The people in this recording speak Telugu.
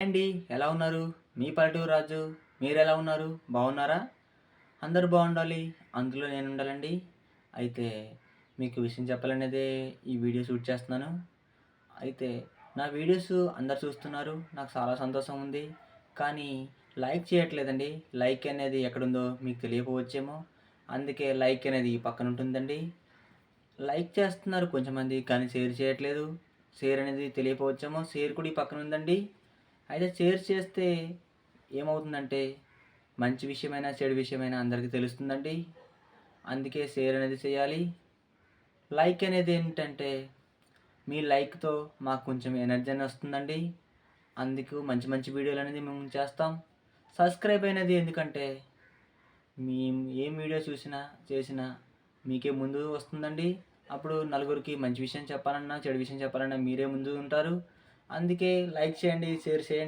అండి, ఎలా ఉన్నారు? మీ పల్లెటూరు రాజు. మీరెలా ఉన్నారు? బాగున్నారా? అందరూ బాగుండాలి. అందులో నేను ఉండాలండి. అయితే మీకు విషయం చెప్పాలనేదే ఈ వీడియో షూట్ చేస్తున్నాను. అయితే నా వీడియోస్ అందరూ చూస్తున్నారు. నాకు చాలా సంతోషం ఉంది. కానీ లైక్ చేయట్లేదండి. లైక్ అనేది ఎక్కడుందో మీకు తెలియకపోవచ్చేమో. అందుకే లైక్ అనేది ఈ పక్కన ఉంటుందండి. లైక్ చేస్తున్నారు కొంచెంమంది, కానీ షేర్ చేయట్లేదు. షేర్ అనేది తెలియకపోవచ్చేమో. షేర్ కూడా ఈ పక్కన ఉందండి. అయితే షేర్ చేస్తే ఏమవుతుందంటే మంచి విషయమైనా చెడు విషయమైనా అందరికీ తెలుస్తుందండి. అందుకే షేర్ అనేది చేయాలి. లైక్ అనేది ఏంటంటే మీ లైక్తో మాకు కొంచెం ఎనర్జీ అని వస్తుందండి. అందుకు మంచి మంచి వీడియోలు అనేది మేము చేస్తాం. సబ్స్క్రైబ్ అనేది ఎందుకంటే మేము ఏం వీడియో చూసినా చేసినా మీకే ముందు వస్తుందండి. అప్పుడు నలుగురికి మంచి విషయం చెప్పాలన్నా చెడు విషయం చెప్పాలన్నా మీరే ముందు ఉంటారు. అందుకే లైక్ చేయండి, షేర్ చేయండి.